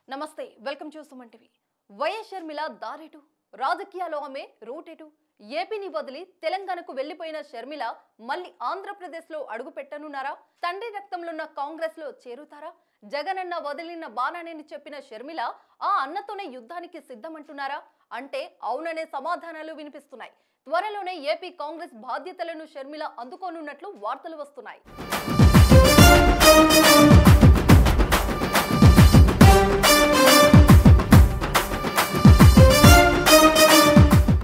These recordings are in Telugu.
నమస్తే welcome to Suman TV. YS Sharmila దారేటు, రాజకీయాల్లో ఆమె రూటెటు. ఏపీని వదిలి తెలంగాణకు వెళ్లిపోయిన షర్మిల మళ్ళీ ఆంధ్రప్రదేశ్లో అడుగు పెట్టనున్నారా? తండ్రి రక్తంలో ఉన్న కాంగ్రెస్ లో చేరుతారా? జగనన్న వదిలిన బాణానేని చెప్పిన షర్మిల ఆ అన్నతోనే యుద్ధానికి సిద్ధమంటున్నారా అంటే అవుననే సమాధానాలు వినిపిస్తున్నాయి. త్వరలోనే ఏపీ కాంగ్రెస్ బాధ్యతలను షర్మిల అందుకోనున్నట్లు వార్తలు వస్తున్నాయి.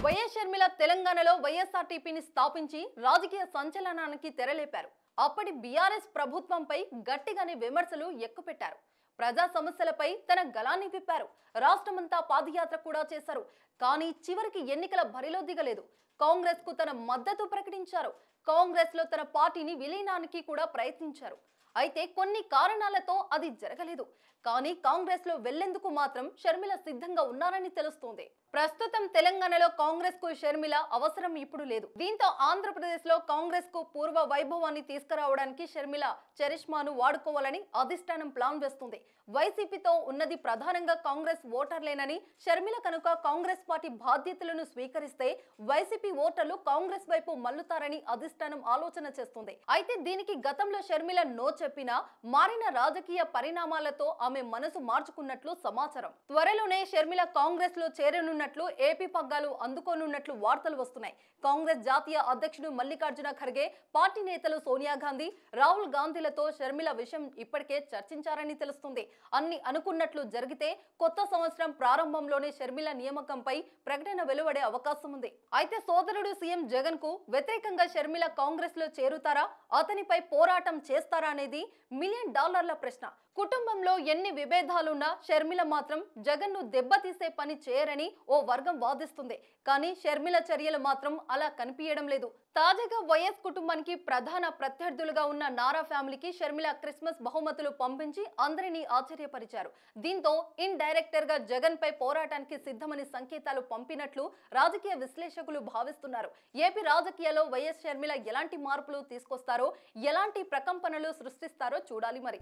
వైఎస్ షర్మిల తెలంగాణలో వైఎస్ఆర్టీపీని స్థాపించి రాజకీయ సంచలనానికి తెరలేపారు. అప్పటి బీఆర్ఎస్ ప్రభుత్వంపై గట్టిగానే విమర్శలు ఎక్కుపెట్టారు. ప్రజా సమస్యలపై తన గళాన్ని విప్పారు. రాష్ట్రమంతా పాదయాత్ర కూడా చేశారు. కానీ చివరికి ఎన్నికల బరిలో దిగలేదు. కాంగ్రెస్ కు తన మద్దతు ప్రకటించారు. కాంగ్రెస్ లో తన పార్టీని విలీనానికి కూడా ప్రయత్నించారు. అయితే కొన్ని కారణాలతో అది జరగలేదు. కానీ కాంగ్రెస్ లో వెళ్లేందుకు మాత్రం షర్మిల సిద్ధంగా ఉన్నారని తెలుస్తోంది. ప్రస్తుతం తెలంగాణలో కాంగ్రెస్ కు షర్మిల అవసరం ఇప్పుడు లేదు. దీంతో ఆంధ్రప్రదేశ్ లో కాంగ్రెస్ కు పూర్వ వైభవాన్ని తీసుకురావడానికి షర్మిల చరిష్మాను వాడుకోవాలని అధిష్టానం ప్లాన్ వేస్తుంది. వైసీపీతో ఉన్నది ప్రధానంగా కాంగ్రెస్ ఓటర్లేనని, షర్మిల కనుక కాంగ్రెస్ పార్టీ బాధ్యతలను స్వీకరిస్తే వైసీపీ ఓటర్లు కాంగ్రెస్ వైపు మల్లుతారని అధిష్టానం ఆలోచన చేస్తుంది. అయితే దీనికి గతంలో షర్మిల నో చెప్పినా మారిన రాజకీయ పరిణామాలతో ఆమె మనసు మార్చుకున్నట్లు సమాచారం. త్వరలోనే షర్మిల కాంగ్రెస్ లో చేరనున్నట్లు, ఏపీ పగ్గాలు అందుకోనున్నట్లు వార్తలు వస్తున్నాయి. కాంగ్రెస్ జాతీయ అధ్యక్షుడు మల్లికార్జున ఖర్గే, పార్టీ నేతలు సోనియా గాంధీ, రాహుల్ గాంధీలతో షర్మిల విషయం ఇప్పటికే చర్చించారని తెలుస్తుంది. అన్ని అనుకున్నట్లు జరిగితే కొత్త సంవత్సరం ప్రారంభంలోనే షర్మిల నియామకంపై ప్రకటన వెలువడే అవకాశం ఉంది. అయితే సోదరుడు సీఎం జగన్ కు వ్యతిరేకంగా షర్మిల కాంగ్రెస్ లో చేరుతారా, అతనిపై పోరాటం చేస్తారా అనేది $1 మిలియన్ ప్రశ్న. కుటుంబంలో ఎన్ని విభేదాలున్నా షర్మిల మాత్రం జగన్ ను దెబ్బతీసే పని చేయరని ఓ వర్గం వాదిస్తుంది. కానీ షర్మిల చర్యలు మాత్రం అలా కనిపించడం లేదు. తాజాగా వైఎస్ కుటుంబానికి ప్రధాన ప్రత్యర్థులుగా ఉన్న నారా ఫ్యామిలీకి షర్మిల క్రిస్మస్ బహుమతులు పంపించి అందరినీ ఆశ్చర్యపరిచారు. దీంతో ఇన్ డైరెక్టర్ గా జగన్ పై పోరాటానికి సిద్ధమని సంకేతాలు పంపినట్లు రాజకీయ విశ్లేషకులు భావిస్తున్నారు. ఏపీ రాజకీయాల్లో వైఎస్ షర్మిల ఎలాంటి మార్పులు తీసుకొస్తారో, ఎలాంటి ప్రకంపనలు సృష్టిస్తారో చూడాలి మరి.